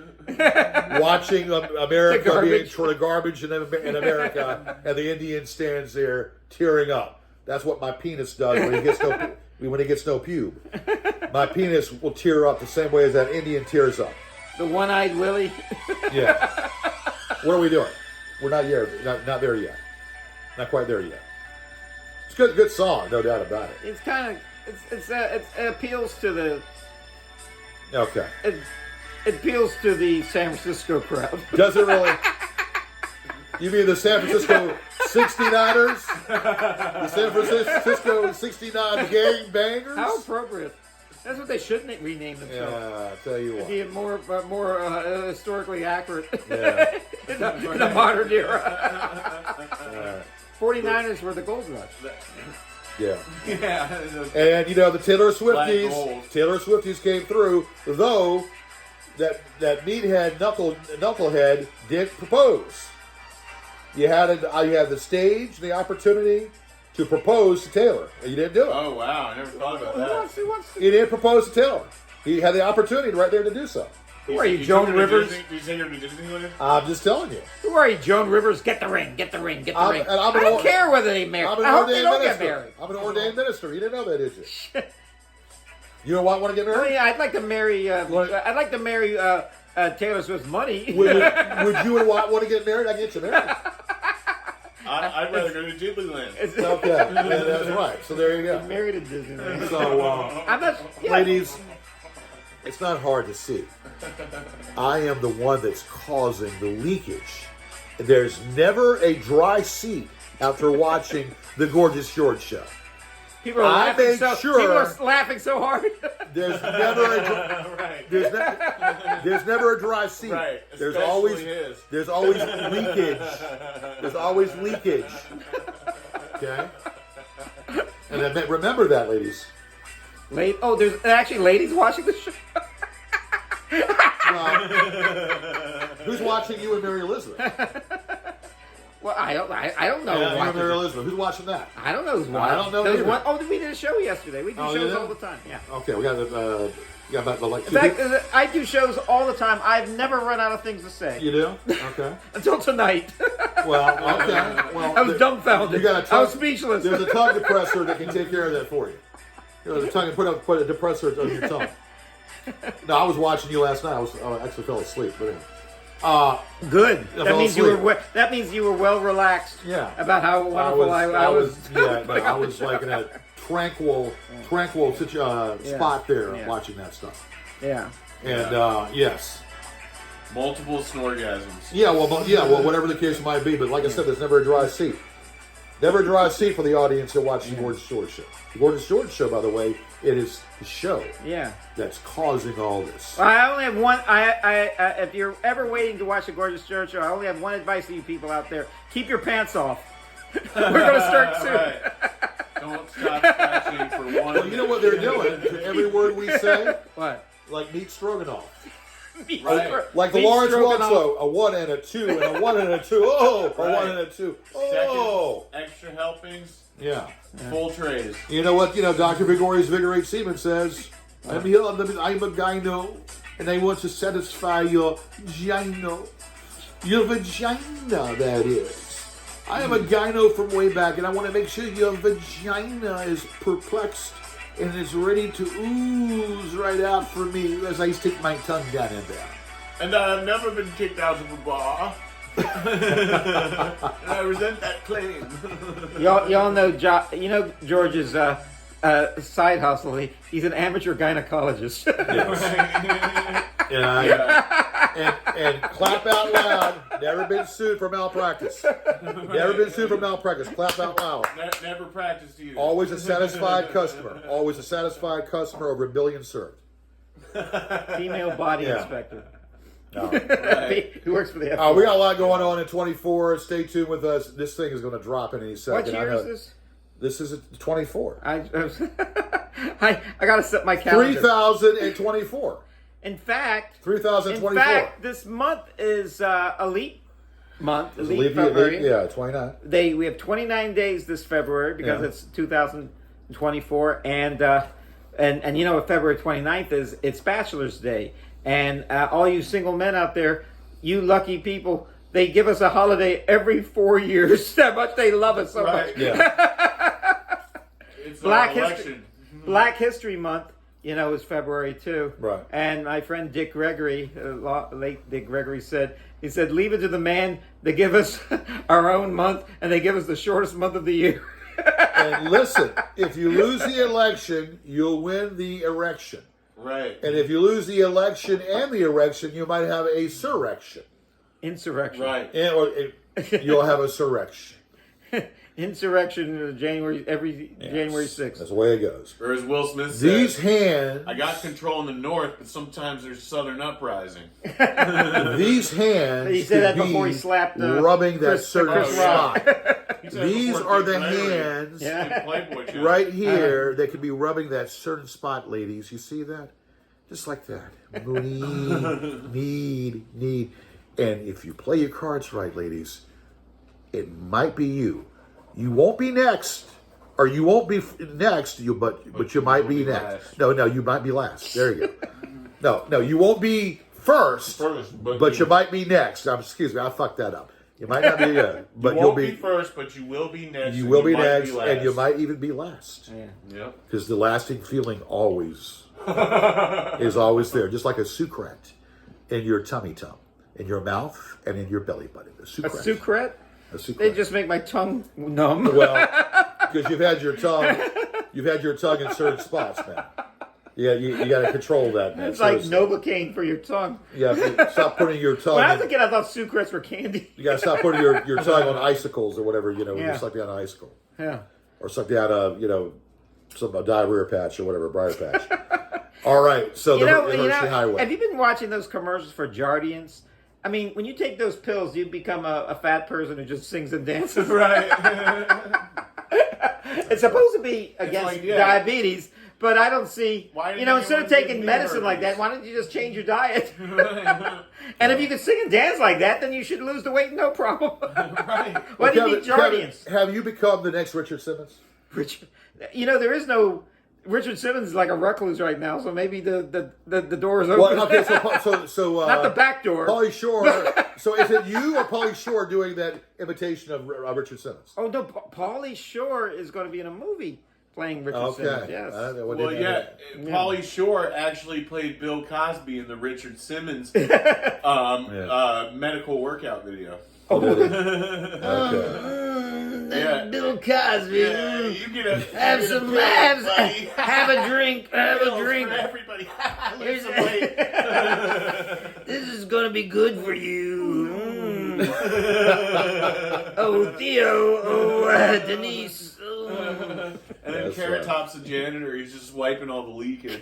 watching America being the garbage in America, and the Indian stands there tearing up. That's what my penis does when it gets no pube. My penis will tear up the same way as that Indian tears up. The one-eyed Willie. Yeah. What are we doing? We're not there. Not there yet. Not quite there yet. It's a good song, no doubt about it. It's kind of it appeals to Okay. It appeals to the San Francisco crowd. Does it really? You mean the San Francisco 69ers? The San Francisco 69 gang bangers? How appropriate. That's what they shouldn't rename themselves. Yeah, I tell you It'd what. be more historically accurate Yeah. in the modern era. 49ers were the gold rush. Yeah. Yeah. And you know the Taylor Black Swifties. gold. Taylor Swifties came through, though that meathead knucklehead did propose. You had the stage, the opportunity to propose to Taylor, and you didn't do it. Oh wow, I never thought about that. Who wants to? He didn't propose to Taylor. He had the opportunity right there to do so. Who are you, You Joan took her to Rivers? Disney- Did you send her to Disneyland? I'm just telling you. Who are you, Joan Rivers? Get the ring, get the ring, get the ring. and I'm I an don't or- care whether they marry. I'm an I hope they ordained don't minister. get married. I'm an ordained minister. You didn't know that, did you? You know what? Want to get Oh married? yeah, I'd like to marry. I'd like to marry Taylor Swift's money. Would you and Watt want to get married? I can get you married. I'd rather go to Disneyland. Okay, yeah, that's right. So there you go. Married at Disneyland. So, I'm not. Yeah. ladies, it's not hard to see. I am the one that's causing the leakage. There's never a dry seat after watching the Gorgeous George show. People are I laughing make so. sure- People are laughing so hard. There's never a Right. there's never a dry seat. Right. There's Especially always his. there's always leakage. There's always leakage. Okay. And remember that, ladies. There's actually ladies watching the show. Well, who's watching you and Mary Elizabeth? Well, I don't know. You and Mary watching. Elizabeth. Who's watching that? I don't know who's I watching. don't know There was either. one, we did a show yesterday. We do Oh, shows yeah? all the time. Yeah. Okay, we got about the like. In fact, I do shows all the time. I've never run out of things to say You do? Okay. until tonight. Well, okay. Well, I was dumbfounded. You got a I tongue, was speechless. There's a tongue depressor that can take care of that for you. There's a tongue put a depressor on your tongue. No, I was watching you last night. I actually fell asleep, but anyway. Good. I That fell means you were. asleep. That means you were well relaxed. Yeah. About how wonderful I was. Yeah, but I was like in a tranquil spot there Yeah. watching that stuff. Yeah. And yes. Multiple snorgasms. Yeah, well, whatever the case might be. But like I said, there's never a dry seat. Never a dry seat for the audience that watches the Gorgeous George show. The Gorgeous George show, by the way, it is the show Yeah. that's causing all this. I only have one. If you're ever waiting to watch the Gorgeous George show, I only have one advice to you people out there: keep your pants off. We're gonna start soon. Right. Don't stop scratching for one. Well, you know what they're doing to every word we say? What? Like meat stroganoff. Right. Like the Meat Lawrence stroganoff. Waltzo, a 1 and a 2 and a 1 and a 2. Oh, a 1 and a 2. Oh. Seconds, extra helpings, Yeah. full trays. You know what? Dr. Vigorius Vigorate Seaman says, I'm a gyno, and I want to satisfy your gyno. Your vagina, that is. I am a gyno from way back, and I want to make sure your vagina is perplexed and is ready to ooze right out for me as I stick my tongue down in there. And I've never been kicked out of a bar. And I resent that claim. Y'all know George's side hustle. He's an amateur gynecologist. And clap out loud. Never been sued for malpractice. Never been sued for malpractice. Clap out loud. Never practiced either. Always a satisfied customer. Always a satisfied customer over $1 billion served. Female body Yeah. inspector. No. Who works for the FBI. We got a lot going on in 24. Stay tuned with us. This thing is going to drop in any second. What year is this? This is 24. I got to set my calendar. 3024. In fact, 3024. this month is Elite Month. Elite February. Yeah, 29. We have 29 days this February because it's 2024, and what February 29th is? It's Bachelor's Day, and all you single men out there, you lucky people, they give us a holiday every 4 years. That much they love us so much. Yeah. It's Black election. Black History Month, is February too. Right. And my friend Dick Gregory, late Dick Gregory said, leave it to the man. They give us our own month, and they give us the shortest month of the year. And listen, if you lose the election, you'll win the erection. Right. And if you lose the election and the erection, you might have a surrection. Insurrection. Right. You'll have a surrection. Insurrection January January 6th. That's the way it goes. Or as Will Smith said, These hands. I got control in the north, but sometimes there's southern uprising. These hands. He said that could before be he slapped rubbing that certain Chris Rock. spot. He said These before are the Dick Larry hands did Playboy channel. right here. They could be rubbing that certain spot, ladies. You see that? Just like that. Need. And if you play your cards right, ladies, it might be you. You won't be next, or you won't be next. But you might be next. No, you might be last. There you go. No, you won't be first, but you might be next. Excuse me, I fucked that up. You might not be good, but you you'll won't be first, but you will be next. You will be might next, last. and you might even be last. Yeah. Because the lasting feeling always is always there, just like a secret in your tummy, in your mouth, and in your belly button. A A secret. secret? A secret. They just make my tongue numb. Well, because you've had your tongue in certain spots, man. Yeah, you got to control that, man. It's like Seriously. Novocaine for your tongue. Yeah, stop putting your tongue. When I was a kid, I thought secrets were candy. You got to stop putting your tongue on icicles or whatever. You Yeah. suck down an icicle, Yeah. or suck down a diarrhea patch or whatever, briar patch. All right, so the Hershey Highway. Have you been watching those commercials for Jardians? I mean, when you take those pills, you become a fat person who just sings and dances. Right. It's supposed to be against like, yeah. diabetes, but I don't see. Why didn't Instead of anyone give taking me medicine like herpes? that, why don't you just change your diet? And if you can sing and dance like that, then you should lose the weight, no problem. Right. Why do you Kevin, need Jardians? have you become the next Richard Simmons? Richard, there is no. Richard Simmons is like a recluse right now, so maybe the door is open. Well, okay, so Not the back door. Pauly Shore. So is it you or Pauly Shore doing that imitation of Richard Simmons? Oh no, Pauly Shore is going to be in a movie playing Richard Simmons. Yes. Well, yeah, Pauly Shore actually played Bill Cosby in the Richard Simmons medical workout video. Oh, okay. Yeah. Bill Cosby. Yeah, you get a Have a drink. Have a For drink. everybody. Lose some weight. This is going to be good for you. Oh, Theo. Oh, Denise. Oh. And then That's Carrot right. Top's the janitor. He's just wiping all the leakage.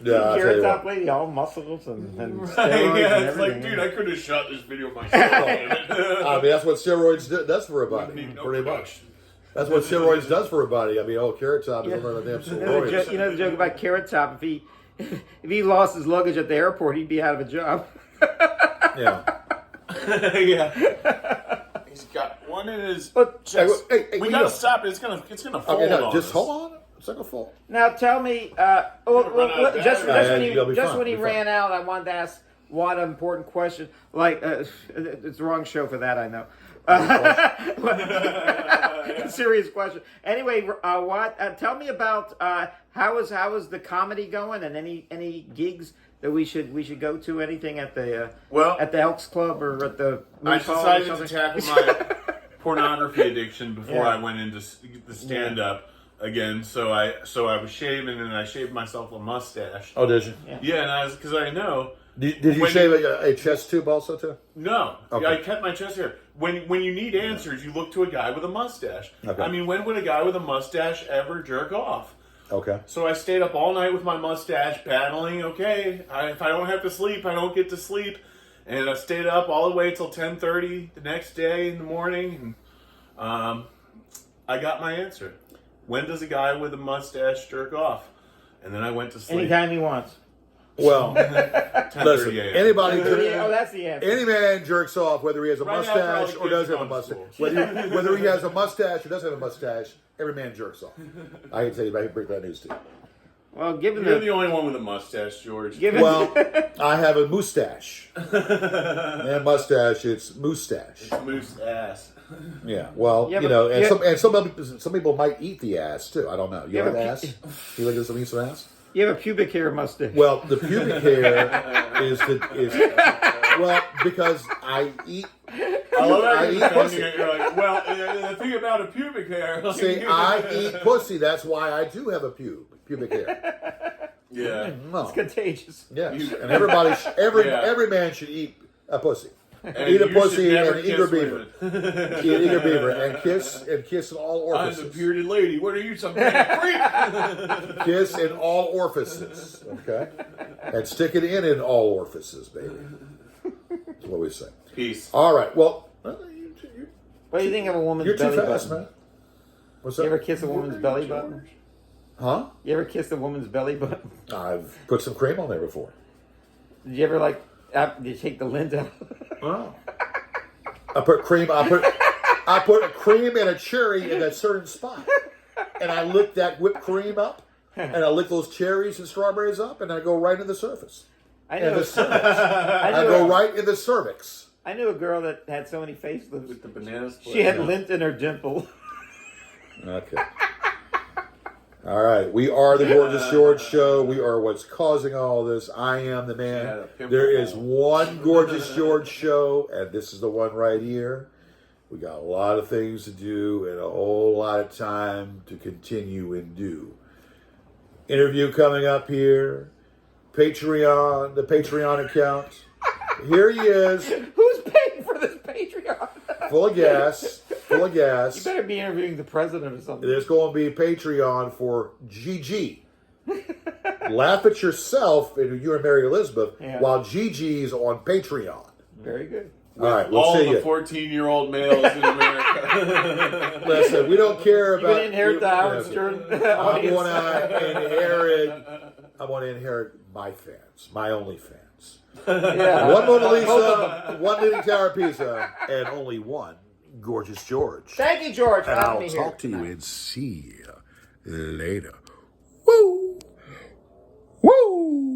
Yeah, I'll tell Carrot you Top what. lady, all muscles and steroids Yeah, and it's like, everything. dude, I could have shot this video myself. I mean, that's what steroids does for a body, Need no pretty much. production. That's what steroids does for a body. I mean, Carrot Top is on the damn steroids. You know the joke about Carrot Top? If he lost his luggage at the airport, he'd be out of a job. Yeah. Yeah. He's got one in his chest. Hey, We gotta stop it. It's gonna fold Okay, no, on just us. hold on. It's like a fall. Now tell me, run out of just battery. when You'll he be ran out, I wanted to ask one important question. Like, it's the wrong show for that, I know. Serious question. Anyway, tell me about how is the comedy going, and any gigs that we should go to? Anything at the at the Elks Club or at the I Moose Hall or decided to something? tackle my pornography addiction before Yeah. I went into the stand up again. So I was shaving, and I shaved myself a mustache. Oh, did you? Yeah, and because I know. Did you When shave a chest tube also too? No, Okay. I kept my chest hair. When you need answers, you look to a guy with a mustache. Okay. I mean, when would a guy with a mustache ever jerk off? Okay. So I stayed up all night with my mustache, battling. Okay, if I don't have to sleep, I don't get to sleep, and I stayed up all the way till 10:30 the next day in the morning, and I got my answer. When does a guy with a mustache jerk off? And then I went to sleep. Anytime he wants. Well, 10:30 listen. a.m. Anybody, Oh, that's the answer. any man jerks off, whether he has a Right after all mustache the or kids doesn't have have a gone mustache. to school. Whether he has a mustache or doesn't have a mustache, every man jerks off. I hate to tell you, but I break that news to you. Well, given You're the only one with a mustache, George. Well, I have a mustache. And mustache, it's moustache. Moose ass. Yeah. Well, Yeah, you but- know, and yeah. some people might eat the ass too. I don't know. You Yeah, like but- ass? You like to eat some ass? You have a pubic hair mustache. Well, the pubic hair is well because I eat I love how I you're eat defending pussy. it. You're like, well, the thing about a pubic hair. Like, See, I eat pussy. That's why I do have a pubic hair. Yeah. No. It's contagious. Yes, and everybody, every man should eat a pussy. Eat a pussy and eat a beaver. Eat a beaver and kiss in all I'm orifices. the bearded lady. What are you, some kind of freak? Kiss in all orifices, okay? And stick it in all orifices, baby. That's what we say. Peace. All right, well, What do you think of a woman's you're too belly fast, button? man. What's You ever that? kiss a woman's belly button? Huh? You ever kissed a woman's belly button? I've put some cream on there before. Did you ever did you take the lint out? Oh. I put a cream and a cherry in a certain spot. And I lick that whipped cream up, and I lick those cherries and strawberries up, and I go right in the surface. I And knew. the cervix. I knew go a- right in the cervix. I knew a girl that had so many facelifts. With the banana split. She had lint in her dimple. Okay. All right. We are the Gorgeous George Show. We are what's causing all this. I am the Yeah, man. the pimple There is hole. one Gorgeous George Show, and this is the one right here. We got a lot of things to do and a whole lot of time to continue and do. Interview coming up here. Patreon, the Patreon account. Here he is, Who's paying for this Patreon? full of gas, full of You gas. better be interviewing the president or something. There's going to be Patreon for GG. Laugh at yourself, and you and Mary Elizabeth, Yeah. while GG's on Patreon. Very good. All right, we'll all see the you. 14-year-old males in America. Listen, we don't care You're about. going to inherit the Howard Yes. Stern I'm audience. going to inherit. I want to inherit my fans, my only fans. Yeah. One Mona Lisa, one Leaning Tower Pisa, and only one Gorgeous George. Thank you, George, for And having I'll me here. talk to you and see you later. Woo! Woo!